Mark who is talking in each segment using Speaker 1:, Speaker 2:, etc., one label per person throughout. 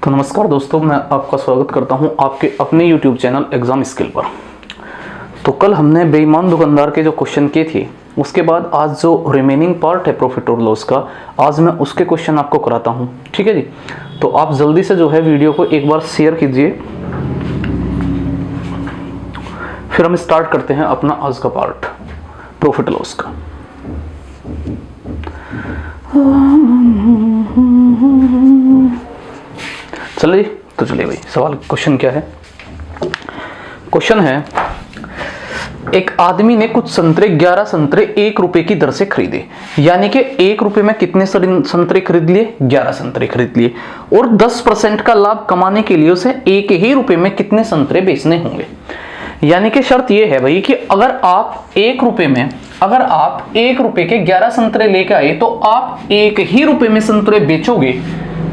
Speaker 1: तो नमस्कार दोस्तों, मैं आपका स्वागत करता हूं आपके अपने YouTube चैनल एग्ज़ाम स्किल पर। तो कल हमने बेईमान दुकानदार के जो क्वेश्चन किए थे, उसके बाद आज जो रिमेनिंग पार्ट है प्रॉफिट और लॉस का, आज मैं उसके क्वेश्चन आपको कराता हूं। ठीक है जी। तो आप जल्दी से जो है वीडियो को एक बार शेयर कीजिए, फिर हम स्टार्ट करते हैं अपना आज का पार्ट प्रॉफिट लॉस का। चलिए तो चलिए भाई, सवाल क्वेश्चन क्या है। क्वेश्चन है, एक आदमी ने कुछ संतरे 11 संतरे 1 रुपए की दर से खरीदे, यानी कि 1 रुपए में कितने संतरे खरीद लिए? 11 संतरे खरीद लिए। और 10% का लाभ कमाने के लिए उसे 1 ही रुपए में कितने संतरे बेचने होंगे? यानी कि शर्त यह है भाई कि अगर आप 1 रुपए के 11 संतरे लेके आए तो आप 1 ही रुपए में संतरे बेचोगे।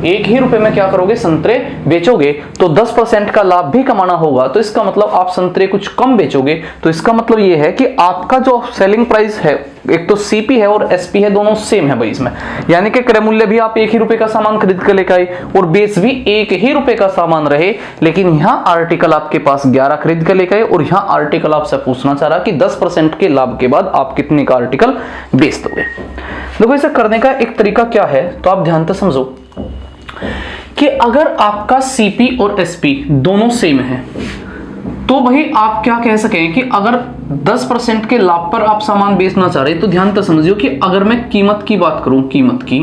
Speaker 1: 1 ही रुपए में क्या करोगे? संतरे बेचोगे। तो 10% का लाभ भी कमाना होगा, तो इसका मतलब आप संतरे कुछ कम बेचोगे। तो इसका मतलब ये है कि आपका जो सेलिंग प्राइस है, एक तो सीपी है और एसपी है, दोनों सेम है भाई इसमें। यानी कि क्रय मूल्य भी आप 1 ही रुपए का सामान खरीद कर लेकर आए और बेच भी 1 ही रुपए का सामान रहे, लेकिन यहाँ आर्टिकल आपके पास 11 खरीद कर लेकर आए और यहाँ आर्टिकल आपसे पूछना चाह रहा कि 10% के लाभ के बाद आप कितने का आर्टिकल बेच दोगे। देखो, इसे करने का एक तरीका क्या है, तो आप ध्यान से समझो कि अगर आपका सीपी और एसपी दोनों सेम है तो भाई आप क्या कह सकें कि अगर 10% के लाभ पर आप सामान बेचना चाह रहे, तो ध्यान से समझिए कि अगर मैं कीमत की बात करूं, कीमत की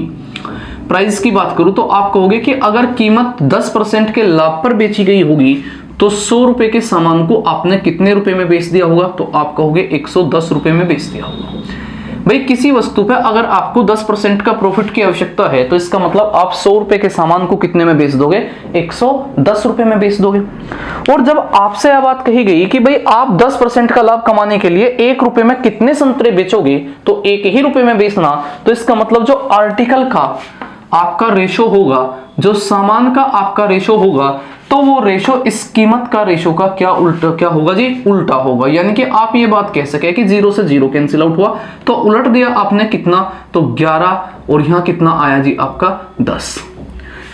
Speaker 1: प्राइस की बात करूं, तो आप कहोगे कि अगर कीमत 10% के लाभ पर बेची गई होगी तो 100 रुपए के सामान को आपने कितने रुपए में बेच दिया होगा? तो आप कहोगे 110 रुपए में बेच दिया होगा। भाई किसी वस्तु पे अगर आपको 10% का प्रॉफिट की आवश्यकता है, तो इसका मतलब आप 100 रुपए के सामान को कितने में बेच दोगे? 110 रुपए में बेच दोगे। और जब आपसे यह बात कही गई कि भाई आप 10% का लाभ कमाने के लिए 1 रुपए में कितने संतरे बेचोगे, तो 1 ही रुपए में बेचना, तो इसका मतलब जो आर्टिकल का आपका रेशो होगा, जो सामान का आपका रेशो होगा, तो वो रेशो इस कीमत का रेशो का क्या होगा जी? उल्टा होगा। यानी कि आप ये बात कह सके कि 0 से 0 कैंसिल आउट हुआ, तो उलट दिया आपने कितना? तो 11, और यहां कितना आया जी? आपका 10।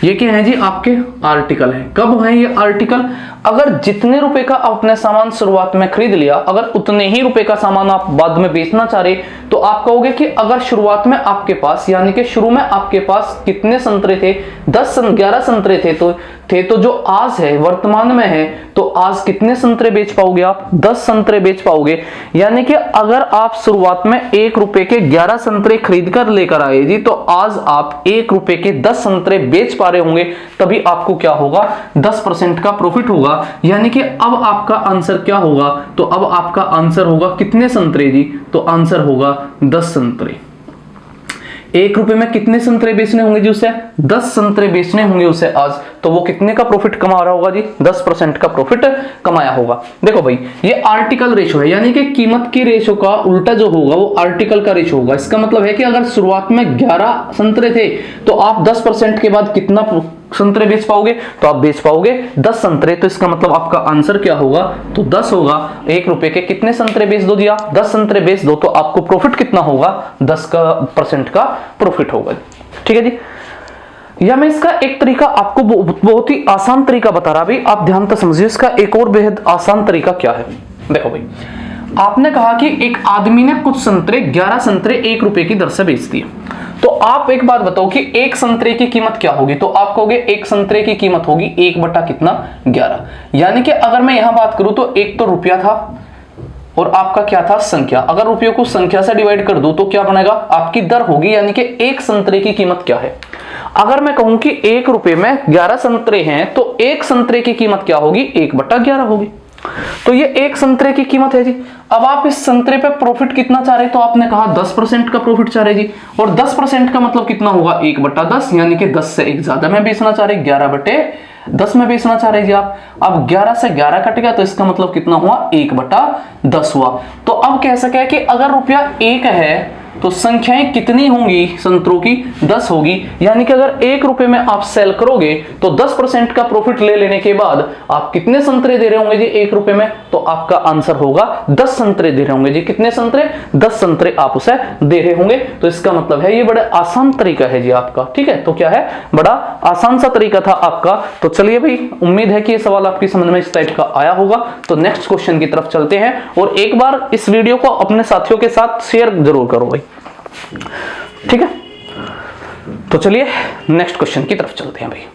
Speaker 1: ये क्या है जी? आपके आर्टिकल है। कब है ये आर्टिकल? अगर जितने रुपए का आपने सामान शुरुआत में खरीद लिया, अगर उतने ही रुपए का सामान आप बाद में बेचना चाह रहे, तो आप कहोगे कि अगर शुरुआत में आपके पास, यानी कि शुरू में आपके पास कितने संतरे थे? 11 संतरे थे, तो जो आज है, वर्तमान में है, तो आज कितने संतरे बेच पाओगे आप? 10 संतरे बेच पाओगे। यानी कि अगर आप शुरुआत में 1 रुपए के 11 संतरे खरीद कर लेकर आए जी, तो आज आप 1 रुपए के 10 संतरे बेच पा रहे होंगे, तभी आपको क्या होगा? 10% का प्रॉफिट होगा। यानी कि अब आपका आंसर क्या होगा? तो अब आपका आंसर होगा कितने संतरे जी? तो आंसर होगा 10 संतरे। 1 रुपए में कितने संतरे बेचने होंगे जी उसे? 10 संतरे बेचने होंगे उसे आज, तो वो कितने का प्रॉफिट कमा रहा होगा जी? 10% का प्रॉफिट कमाया होगा। देखो भाई, ये आर्टिकल रेशो है, यानी कि कीमत की रेशो का उल्टा जो होगा वो आर्टिकल का रेशो होगा। इसका मतलब है कि अगर शुरुआत में 11 संतरे थे, तो आप 10% के बाद कितना संतरे बेच पाओगे? तो आप बेच पाओगे 10 संतरे। तो इसका मतलब आपका आंसर क्या होगा? तो 10 होगा। 1 रुपए के कितने संतरे बेच दो दिया? 10 संतरे बेच दो, तो आपको प्रॉफिट कितना होगा? 10% का प्रॉफिट होगा। ठीक है जी। या मैं इसका एक तरीका आपको बहुत ही आसान तरीका बता रहा, भी आप ध्यान से समझिए। इसका एक और बेहद आसान तरीका क्या है। देखो भाई, आपने कहा कि एक आदमी ने कुछ संतरे 11 संतरे 1 रुपए की दर से बेच दिए, तो आप एक बात बताओ कि 1 संतरे की कीमत क्या होगी? तो आप कहोगे 1 संतरे की कीमत होगी 1 बटा कितना? 11। यानी कि अगर मैं यहां बात करूं तो 1 तो रुपया था और आपका क्या था? संख्या। अगर रुपयों को संख्या से डिवाइड कर दूं तो क्या बनेगा? आपकी दर होगी। यानी कि 1 संतरे की कीमत क्या है? अगर मैं कहूं कि 1 रुपए में 11 संतरे हैं, तो 1 संतरे की कीमत क्या होगी? 1 बटा 11 होगी। तो ये 1 संतरे की कीमत है जी। अब आप इस संतरे पे प्रॉफिट कितना चाह रहे? तो आपने कहा 10% का प्रॉफिट चाह रहे जी, और 10% का मतलब कितना होगा? 1 बटा 10, यानी कि 10 से 1 ज्यादा में बेचना चाह रहे, 11 बटे 10 में बेचना चाह रहे जी आप। अब 11 से 11 कट गया, तो इसका मतलब कितना हुआ? 1 बटा 10 हुआ। तो अब कह सके कि अगर रुपया 1 है तो संख्याएं कितनी होंगी संतरों की? 10 होगी। यानी कि अगर 1 रुपए में आप सेल करोगे तो 10% का प्रॉफिट ले लेने के बाद आप कितने संतरे दे रहे होंगे जी 1 रुपए में? तो आपका आंसर होगा 10 संतरे दे रहे होंगे जी। कितने संतरे? 10 संतरे आप उसे दे रहे होंगे। तो इसका मतलब है ये बड़ा आसान तरीका है जी आपका, ठीक है। तो क्या है, बड़ा आसान सा तरीका था आपका। तो चलिए भाई, उम्मीद है कि ये सवाल आपकी समझ में इस टाइप का आया होगा। तो नेक्स्ट क्वेश्चन की तरफ चलते हैं और एक बार इस वीडियो को अपने साथियों के साथ शेयर जरूर करो भाई, ठीक है। तो चलिए नेक्स्ट क्वेश्चन की तरफ चलते हैं भाई।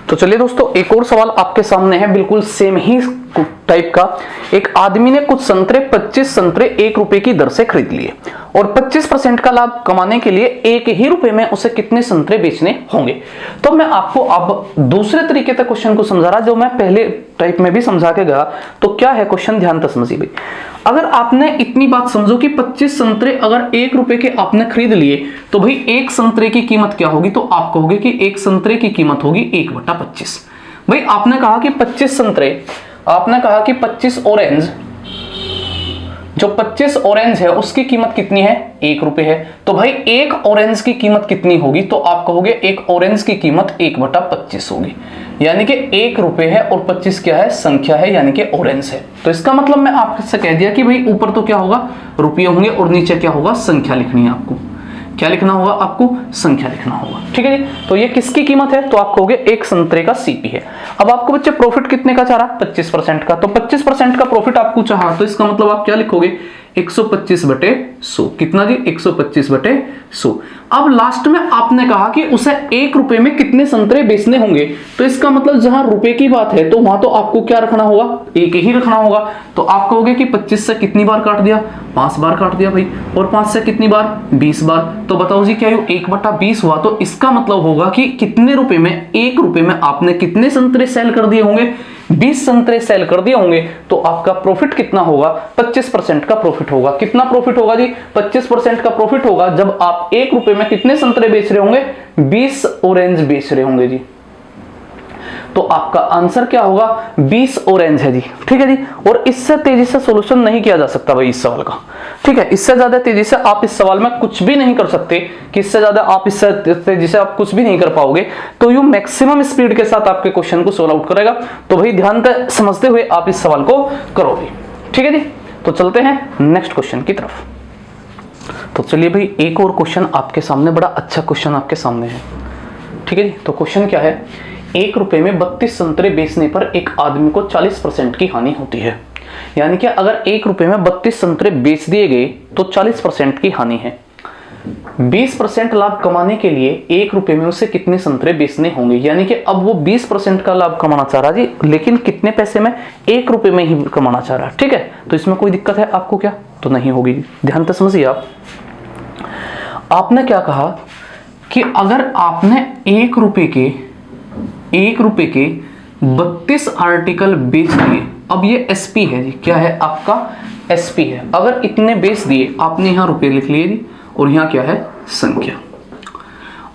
Speaker 1: तो चलिए दोस्तों, एक और सवाल आपके सामने है, बिल्कुल सेम ही टाइप का। एक आदमी ने कुछ संतरे 25 संतरे 1 रुपए की दर से खरीद लिए और 25% का लाभ कमाने के लिए 1 ही रुपए में उसे कितने संतरे बेचने होंगे? तो मैं आपको अब दूसरे तरीके से क्वेश्चन को समझा रहा, जो मैं पहले टाइप में भी समझा के गया। तो क्या है क्वेश्चन, ध्यान से समझिए भाई। अगर आपने इतनी बात समझो कि 25 संतरे अगर 1 रुपए के आपने खरीद लिए तो भाई 1 संतरे की कीमत क्या होगी? तो आप कहोगे कि 1 संतरे की कीमत होगी 1/25। भाई आपने कहा कि 25 संतरे, आपने कहा कि 25 ऑरेंज, जो 25 ऑरेंज है उसकी कीमत कितनी है? 1 रुपए है। तो भाई 1 ऑरेंज की कीमत कितनी होगी? तो आप कहोगे 1 ऑरेंज की कीमत 1/25 होगी। यानी कि 1 रुपए है और 25 क्या है? संख्या है, यानी कि ऑरेंज है। तो इसका मतलब मैं आपसे कह दिया कि भाई ऊपर तो क्या होगा? रुपये होंगे और नीचे क्या होगा? संख्या लिखनी है आपको। क्या लिखना होगा आपको? संख्या लिखना होगा, ठीक है जी। तो ये किसकी कीमत है? तो आप कहोगे 1 संतरे का सीपी है। अब आपको बच्चे प्रॉफिट कितने का चाह रहा? 25% का। तो 25% का प्रॉफिट आपको चाहा, तो इसका मतलब आप क्या लिखोगे? 125/100। कितना जी? 125/100। अब लास्ट में आपने कहा कि उसे 1 रुपए में कितने संतरे बेचने होंगे। तो इसका मतलब जहां रुपए की बात है तो वहां तो आपको क्या रखना होगा? 1 ही रखना होगा। तो आप कहोगे कि 25 से कितनी बार काट दिया? 5 बार काट दिया भाई। और 5 से कितनी बार? 20 बार। तो बताओ जी क्या 1/20 हुआ? तो इसका मतलब होगा कि कितने रुपए में, 1 रुपए में आपने कितने संतरे सेल कर दिए होंगे? 20 संतरे सेल कर दिए होंगे। तो आपका प्रॉफिट कितना होगा? 25% का प्रॉफिट होगा। कितना प्रॉफिट होगा जी? 25% का प्रॉफिट होगा जब आप 1 रुपए में कितने संतरे बेच रहे होंगे? 20 ऑरेंज बेच रहे होंगे जी। तो आपका आंसर क्या होगा? 20 ऑरेंज है जी, ठीक है जी। और इससे तेजी से सॉल्यूशन नहीं किया जा सकता भाई इस सवाल का, ठीक है। इससे ज्यादा तेजी से आप इस सवाल में कुछ भी नहीं कर सकते, कि इससे ज्यादा आप इससे तेजी से आप कुछ भी नहीं कर पाओगे। तो यू मैक्सिमम स्पीड के साथ आपके क्वेश्चन को सॉल्व आउट करेगा। तो भाई ध्यान से समझते हुए आप इस सवाल को करो भाई, ठीक है जी। तो चलते हैं नेक्स्ट क्वेश्चन की तरफ। तो चलिए भाई, एक और क्वेश्चन आपके सामने, बड़ा अच्छा क्वेश्चन आपके सामने है, ठीक है जी। तो क्वेश्चन क्या है? 1 रुपए में 32 संतरे बेचने पर एक आदमी को 40% की हानि होती है। यानी कि अगर 1 रुपए में 32 संतरे बेच दिए गए तो 40% की हानि है। 20% लाभ कमाने के लिए 1 रुपए में उसे कितने संतरे बेचने होंगे? यानी कि अब वो 20% का लाभ कमाना चाह रहा जी, लेकिन कितने पैसे में? 1 रुपए में ही कमाना चाह रहा है, ठीक है। तो इसमें कोई दिक्कत है आपको क्या? तो नहीं होगी। ध्यान से समझिए आप। आपने क्या कहा कि अगर आपने 1 रुपए के 32 आर्टिकल बेच दिए। अब ये एसपी है जी, क्या है आपका? एसपी है। अगर इतने बेच दिए, आपने यहां रुपए लिख लिए जी, और यहां क्या है? संख्या।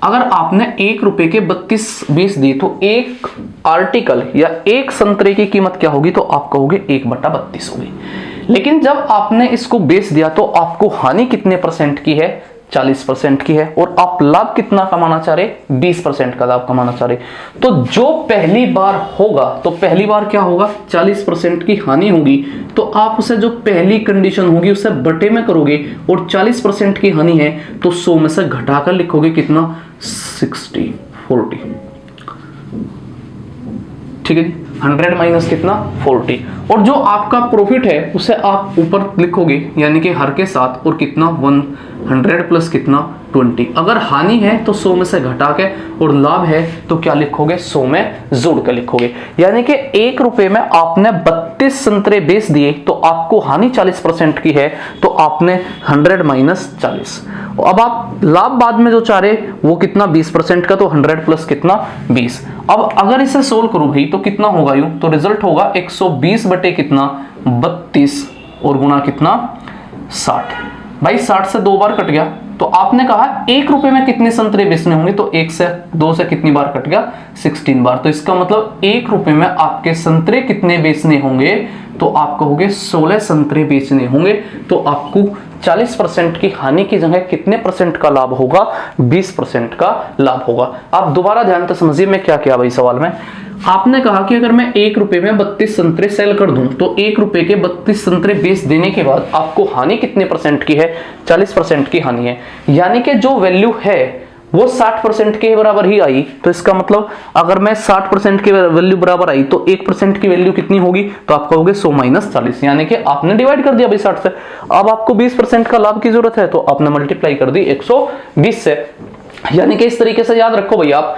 Speaker 1: अगर आपने 1 रुपए के 32 बेच दिए तो एक आर्टिकल या एक संतरे की कीमत क्या होगी? तो आप कहोगे 1/32 होगी। लेकिन जब आपने इसको बेच दिया तो आपको हानि कितने परसेंट की है? 40% की है। और आप लाभ कितना कमाना चाह रहे? 20% का लाभ कमाना चाह रहे। तो जो पहली बार होगा, तो पहली बार क्या होगा? 40% की हानि होगी। तो आप उसे जो पहली कंडीशन होगी उसे बटे में करोगे, और 40% की हानि है तो 100 में से घटाकर लिखोगे कितना? 40, ठीक है जी। 100 माइनस कितना? 40। और जो आपका प्रॉफिट है उसे आप ऊपर लिखोगे, यानी कि हर के साथ, और कितना? 100 प्लस कितना? 20। अगर हानि है तो 100 में से घटा के, और लाभ है तो क्या लिखोगे? 100 में जोड़ के लिखोगे। यानी कि 1 रुपए में आपने 32 संतरे बेच दिए तो आपको हानि 40% की है, तो आपने 100 माइनस 40। अब आप लाभ बाद में जो चाह रहे वो कितना? 20% का, तो 100 प्लस कितना? 20। अब अगर इसे सोल्व करो भाई तो कितना होगा यूं? तो रिजल्ट होगा 120 बटे कितना? 32, और गुणा कितना? 60। भाई 60 से 2 बार कट गया। तो आपने कहा 1 रुपए में कितने संतरे बेचने होंगे? तो 1 से 2 से कितनी बार कट गया? 16 बार। तो इसका मतलब 1 रुपए में आपके संतरे कितने बेचने होंगे? तो आप कहोगे 16 संतरे बेचने होंगे। तो आपको 40% की हानि की जगह कितने परसेंट का लाभ होगा? 20% का लाभ होगा। आप दोबारा ध्यान से समझिए मैं क्या किया भाई सवाल में। आपने कहा कि अगर मैं 1 रुपए में 32 संतरे सेल कर दूं तो 1 रुपए के 32 संतरे बेच देने के बाद आपको हानि कितने परसेंट की है? 40% की हानि है। यानी कि जो वैल्यू है वो 60% के बराबर ही आई। तो इसका मतलब अगर मैं 60% की वैल्यू बराबर आई तो 1% की वैल्यू कितनी होगी? तो आप कहोगे 100 माइनस 40, यानी कि आपने डिवाइड कर दिया भाई 60 से। अब आपको 20% का लाभ की जरूरत है तो आपने मल्टीप्लाई कर दी 120 से। यानी कि इस तरीके से याद रखो भैया आप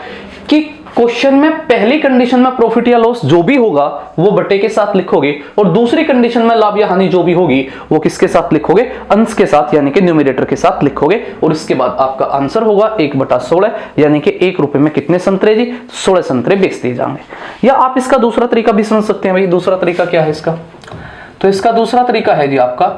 Speaker 1: कि क्वेश्चन में पहली कंडीशन में प्रॉफिट या लॉस जो भी होगा वो बटे के साथ लिखोगे, और दूसरी कंडीशन में लाभ या हानि जो भी होगी वो किसके साथ लिखोगे? अंश के साथ, यानी कि न्यूमरेटर के साथ लिखोगे। और इसके बाद आपका आंसर होगा 1/16, यानी कि 1 रुपए में कितने संतरे जी? 16 संतरे बेच दिए जाएंगे। या आप इसका दूसरा तरीका भी समझ सकते हैं भाई। दूसरा तरीका क्या है इसका? तो इसका दूसरा तरीका है जी आपका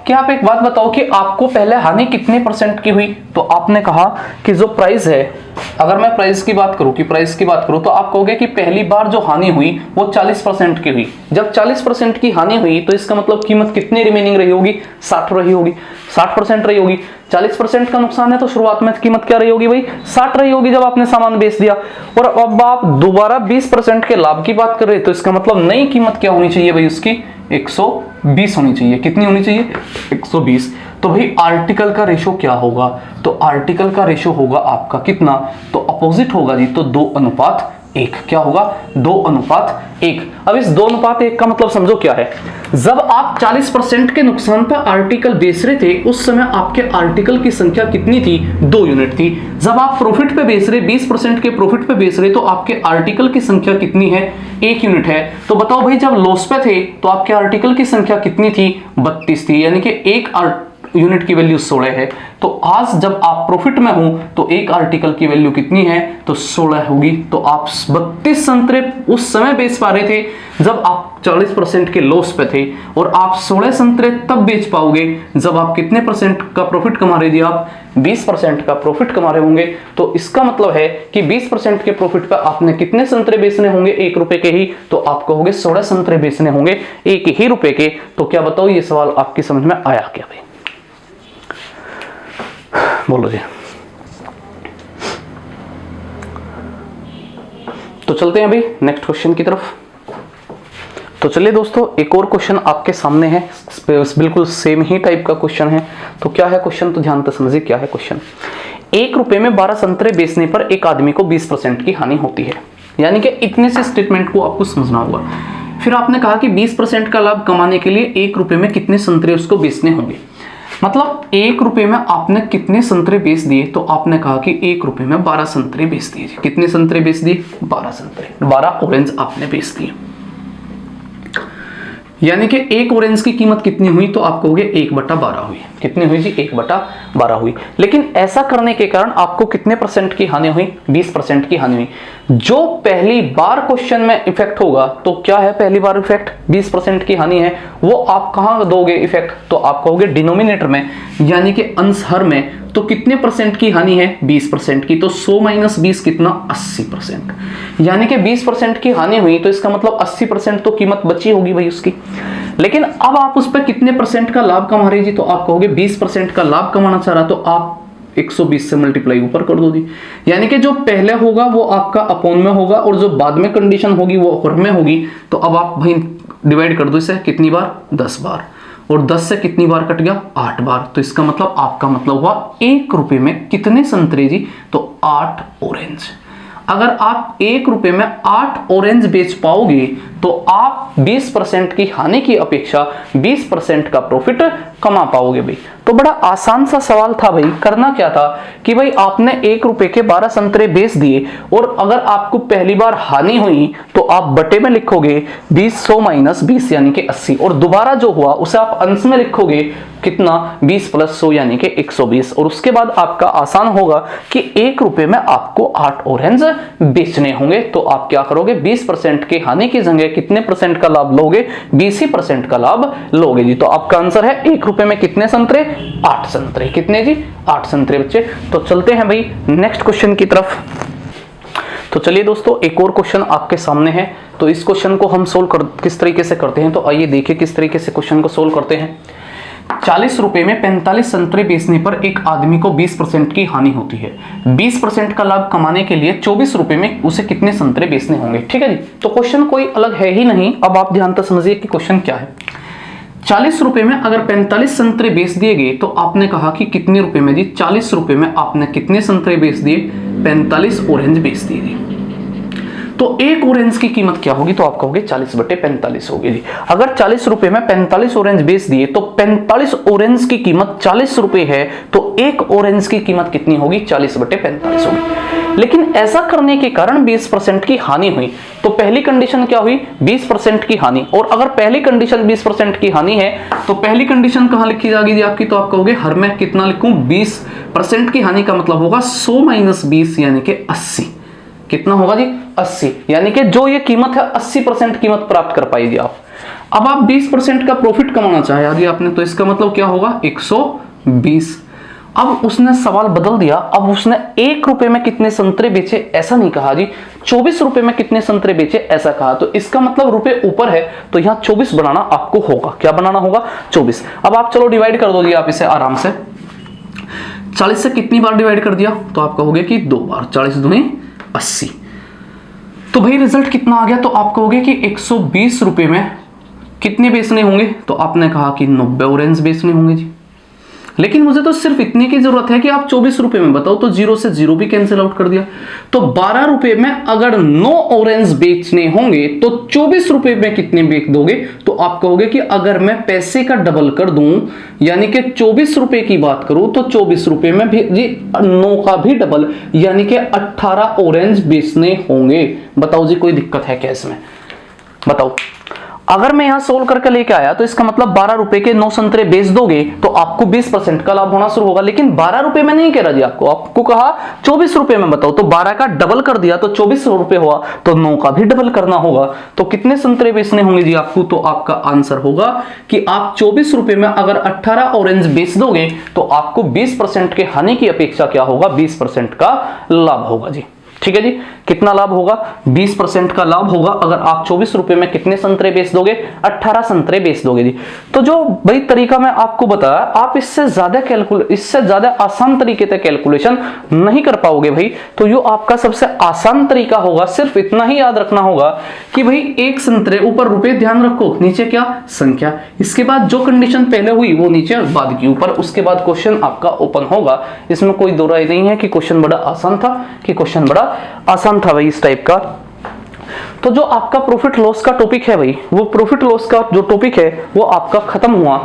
Speaker 1: कि आप एक बात बताओ कि आपको पहले हानि कितने परसेंट की हुई? तो आपने कहा कि जो प्राइस है, अगर मैं प्राइस की बात करूं तो आप कहोगे कि पहली बार जो हानि हुई वो 40% की हुई। जब 40% की हानि हुई तो इसका मतलब कीमत कितनी रिमेनिंग रही होगी? 60 रही होगी, 60% रही होगी। 40% का नुकसान है तो शुरुआत में कीमत क्या रही होगी भाई? 60 रही होगी जब आपने सामान बेच दिया। और अब आप दोबारा 20% के लाभ की बात कर रहे हैं तो इसका मतलब नई कीमत क्या होनी चाहिए भाई? उसकी 120 होनी चाहिए। कितनी होनी चाहिए? 120। तो भाई आर्टिकल का रेशो क्या होगा? तो आर्टिकल का रेशो होगा आपका कितना? तो अपोजिट होगा जी, तो 2:1। क्या होगा? 2:1। अब इस 2:1 का मतलब समझो क्या है। जब आप 40% के नुकसान पर आर्टिकल बेच रहे थे उस समय आपके आर्टिकल की संख्या कितनी थी? 2 यूनिट थी। जब आप प्रॉफिट पे बेच रहे, 20% के प्रॉफिट पे बेच रहे, तो आपके आर्टिकल की संख्या कितनी है? 1 यूनिट है। तो बताओ भाई जब लॉस पे थे तो आपके आर्टिकल की संख्या कितनी थी? 32 थी, यानी कि 1 यूनिट की वैल्यू 16 है। तो आज जब आप प्रॉफिट में हो तो 1 आर्टिकल की वैल्यू कितनी है? तो 16 होगी। तो आप 32 संतरे उस समय बेच पा रहे थे जब आप 40% के लॉस पे थे, और आप 16 संतरे तब बेच पाओगे जब आप कितने परसेंट का प्रॉफिट कमा रहे थे? आप 20% का प्रॉफिट कमा रहे होंगे। तो इसका मतलब है कि 20% के प्रॉफिट पे आपने कितने संतरे बेचने होंगे? 1 रुपए के ही। तो आप कहोगे 16 संतरे बेचने होंगे 1 ही रुपए के। तो क्या बताओ ये सवाल आपकी समझ में आया क्या भाई? बोलो जी। तो चलते हैं भाई नेक्स्ट क्वेश्चन की तरफ। तो चलिए दोस्तों एक और क्वेश्चन आपके सामने है, बिल्कुल सेम ही टाइप का क्वेश्चन है। तो क्या है क्वेश्चन? तो ध्यान से समझिए क्या है क्वेश्चन। 1 रुपए में 12 संतरे बेचने पर एक आदमी को 20% की हानि होती है। यानी कि इतने से स्टेटमेंट को आपको समझना होगा। फिर आपने कहा कि 20% का लाभ कमाने के लिए 1 रुपए में कितने संतरे उसको बेचने होंगे। मतलब 1 रुपए में आपने कितने संतरे बेच दिए? तो आपने कहा कि 1 रुपए में 12 संतरे बेच दिए। कितने संतरे बेच दिए? 12 संतरे, 12 ऑरेंज आपने बेच दिए। यानी कि 1 ऑरेंज की कीमत कितनी हुई? तो आप कहोगे 1/12 हुई। कितनी हुई जी? 1/12 हुई। लेकिन ऐसा करने के कारण आपको कितने परसेंट की हानि हुई? 20% की हानि हुई। जो पहली बार क्वेश्चन में इफेक्ट होगा, तो क्या है पहली बार इफेक्ट? 20% की हानि है। वो आप कहां दोगे इफेक्ट? तो आप कहोगे डिनोमिनेटर में, यानी कि अंश हर में। तो कितने परसेंट की हानि है? 20% की। तो 100 माइनस 20 कितना? 80%। यानी कि 20% की हानि हुई तो इसका मतलब 80% तो कीमत बची होगी भाई उसकी। लेकिन अब आप उस पर कितने परसेंट का लाभ कमा रहे जी? तो आप कहोगे 20% का लाभ कमाना चाह रहा, तो आप 120 से मल्टीप्लाई ऊपर कर दो जी। यानी कि जो पहले होगा वो आपका अपॉन में होगा और जो बाद में कंडीशन होगी वो हर में होगी। तो अब आप भाई डिवाइड कर दो इसे कितनी बार? 10 बार। और 10 से कितनी बार कट गया? 8 बार। तो इसका मतलब आपका मतलब हुआ 1 रुपए में कितने संतरे जी? तो 8 ऑरेंज। अगर आप 1 रुपए में 8 ऑरेंज बेच पाओगे तो आप 20% की हानि की अपेक्षा 20% का प्रॉफिट कमा पाओगे भाई। तो बड़ा आसान सा सवाल था भाई। करना क्या था कि भाई आपने 1 रुपए के 12 संतरे बेच दिए, और अगर आपको पहली बार हानि हुई तो आप बटे में लिखोगे 100 माइनस 20 यानी कि 80, और दोबारा जो हुआ उसे आप अंश में लिखोगे कितना? 20 प्लस 100 यानी कि 120। और उसके बाद आपका आसान होगा कि 1 रुपए में आपको 8 ऑरेंज बेचने होंगे। तो आप क्या करोगे? 20% की हानि की जगह कितने परसेंट का लाभ लोगे? 20% का लाभ लोगे जी। तो आपका आंसर है 1 रुपए में कितने संतरे? 8 संतरे। कितने जी? 8 संतरे बच्चे। तो चलते हैं भाई नेक्स्ट क्वेश्चन की तरफ। तो चलिए दोस्तों एक और क्वेश्चन आपके सामने है। तो इस क्वेश्चन को हम किस तरीके से करते हैं, तो आइए देखिए किस तरीके से क्वेश्चन को सोल्व करते हैं। 40 रुपए में 45 संतरे बेचने पर एक आदमी को 20% की हानि होती है। 20% का लाभ कमाने के लिए 24 रुपए में उसे कितने संतरे बेचने होंगे? ठीक है जी, तो क्वेश्चन कोई अलग है ही नहीं। अब आप ध्यान से समझिए कि क्वेश्चन क्या है। 40 रुपए में अगर 45 संतरे बेच दिए गए तो आपने कहा कि कितने रुपए में जी? 40 रुपए में आपने कितने संतरे बेच दिए? 45 ऑरेंज बेच दिए। तो एक ऑरेंज की कीमत क्या होगी? तो आप कहोगे 40/45 होगी जी। अगर 40 रुपए में 45 ऑरेंज बेच दिए तो 45 ऑरेंज की कीमत 40 रुपए है, तो एक ऑरेंज की कीमत कितनी होगी? 40/45 होगी। लेकिन ऐसा करने के कारण 20% की हानि हुई। तो पहली कंडीशन क्या हुई? 20% की हानि। और अगर पहली कंडीशन 20% की हानि है तो पहली कंडीशन कहां लिखी जाएगी जी आपकी? तो आप कहोगे हर में कितना लिखूं? 20% की हानि का मतलब होगा 100 - 20 यानी कि 80। कितना होगा जी? 80। यानी कि जो ये कीमत है 80% कीमत प्राप्त कर पाएगी आप। अब आप 20% का प्रॉफिट कमाना चाहे यदि आपने, तो इसका मतलब क्या होगा? 120। अब उसने सवाल बदल दिया। अब उसने 1 रुपए में कितने संतरे बेचे ऐसा नहीं कहा जी, 24 रुपए में कितने संतरे बेचे ऐसा कहा। तो इसका मतलब रुपए ऊपर है तो यहां 24 बनाना आपको होगा। क्या बनाना होगा? 24। अब आप चलो डिवाइड कर दो जी आप इसे आराम से। 40 से कितनी बार डिवाइड कर दिया? तो आप कहोगे कि 2 बार। 40 दूनी 80। तो भाई रिजल्ट कितना आ गया? तो आप कहोगे कि 120 रुपए में कितने बेचने होंगे? तो आपने कहा कि 90 ऑरेंज बेचने होंगे जी। लेकिन मुझे तो सिर्फ इतने की जरूरत है कि आप 24 रुपए में बताओ। तो 0 से 0 भी कैंसिल आउट कर दिया। तो 12 रुपए में अगर 9 ऑरेंज बेचने होंगे तो 24 रुपए में कितने बेच दोगे? तो आप कहोगे कि अगर मैं पैसे का डबल कर दूं, यानी कि 24 रुपए की बात करूं, तो 24 रुपए में भी जी 9 का भी डबल यानी कि 18 ऑरेंज बेचने होंगे। बताओ जी कोई दिक्कत है क्या इसमें? बताओ। अगर मैं यहां सोल्व करके लेके आया तो इसका मतलब 12 रुपए के 9 संतरे बेच दोगे तो आपको 20% का लाभ होना शुरू होगा। लेकिन 12 रुपए में नहीं कह रहा जी आपको कहा 24 रुपए में बताओ। तो 12 का डबल कर दिया तो 24 रुपए हुआ, तो 9 का भी डबल करना होगा। तो कितने संतरे बेचने होंगे जी आपको? तो आपका आंसर होगा कि आप 24 रुपए में अगर 18 ऑरेंज बेच दोगे तो आपको 20% के हानि की अपेक्षा क्या होगा? 20% का लाभ होगा जी। ठीक है जी, कितना लाभ होगा? 20% का लाभ होगा अगर आप 24 रुपए में कितने संतरे बेच दोगे? 18 संतरे बेच दोगे जी। तो जो भाई तरीका मैं आपको बताया, आप इससे ज्यादा आसान तरीके से कैलकुलेशन नहीं कर पाओगे भाई। तो यो आपका सबसे आसान तरीका होगा। सिर्फ इतना ही याद रखना होगा कि भाई एक संतरे, ऊपर रुपए ध्यान रखो, नीचे क्या? संख्या। इसके बाद जो कंडीशन पहले हुई वो नीचे और बाद की ऊपर। उसके बाद क्वेश्चन आपका ओपन होगा। इसमें कोई दो राय नहीं है कि क्वेश्चन बड़ा आसान था, कि क्वेश्चन बड़ा आसान था भाई इस टाइप का। तो जो आपका प्रॉफिट लॉस का टॉपिक है भाई, वो प्रॉफिट लॉस का जो टॉपिक है वो आपका खत्म हुआ।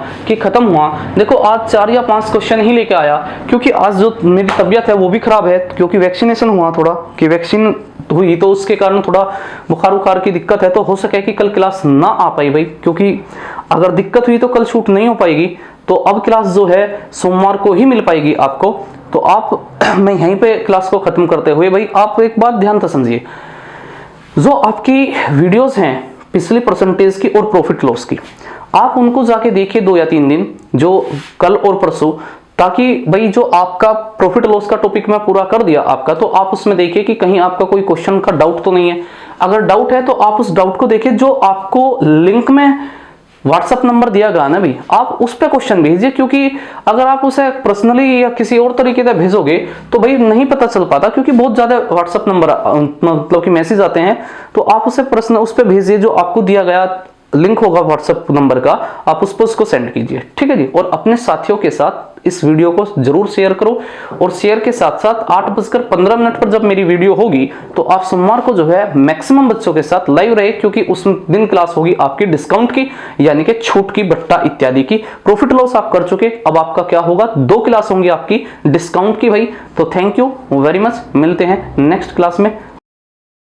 Speaker 1: देखो आज 4 या 5 क्वेश्चन ही लेके आया, क्योंकि आज जो मेरी तबीयत है वो भी खराब है, क्योंकि वैक्सीनेशन हुआ थोड़ा, कि वैक्सीन हुई तो उसके कारण थोड़ा बुखार की दिक्कत है। तो हो सके कि कल क्लास ना आ पाई भाई, क्योंकि अगर दिक्कत हुई तो कल शूट नहीं हो पाएगी। तो अब क्लास जो है सोमवार को ही मिल पाएगी आपको। तो आप मैं यहीं पे क्लास को खत्म करते हुए भाई आप एक बात ध्यान से समझिए, जो आपकी वीडियोस हैं पिछले परसेंटेज की और प्रॉफिट लॉस की, आप उनको जाके देखिए 2 या 3 दिन, जो कल और परसों, ताकि भाई जो आपका प्रॉफिट लॉस का टॉपिक मैं पूरा कर दिया आपका, तो आप उसमें देखिए कि कहीं आपका कोई क्वेश्चन का डाउट तो नहीं है। अगर डाउट है तो आप उस डाउट को देखिए, जो आपको लिंक में व्हाट्सएप नंबर दिया गया ना भाई, आप उस पर क्वेश्चन भेजिए। क्योंकि अगर आप उसे पर्सनली या किसी और तरीके से भेजोगे तो भाई नहीं पता चल पाता, क्योंकि बहुत ज्यादा व्हाट्सएप नंबर मतलब कि मैसेज आते हैं। तो आप उसे पर्सनल उस पर भेजिए, जो आपको दिया गया लिंक होगा व्हाट्सएप नंबर का, आप उस पर उसको सेंड कीजिए। ठीक है जी। और अपने साथियों के साथ इस वीडियो को जरूर शेयर करो। और शेयर के साथ साथ 8:15 पर जब मेरी वीडियो होगी तो आप सोमवार को जो है मैक्सिमम बच्चों के साथ लाइव रहे, क्योंकि उस दिन क्लास होगी आपकी डिस्काउंट की, यानी कि छूट की, बट्टा इत्यादि की। प्रॉफिट लॉस आप कर चुके, अब आपका क्या होगा? 2 क्लास होंगी आपकी डिस्काउंट की भाई। तो थैंक यू वेरी मच, मिलते हैं नेक्स्ट क्लास में।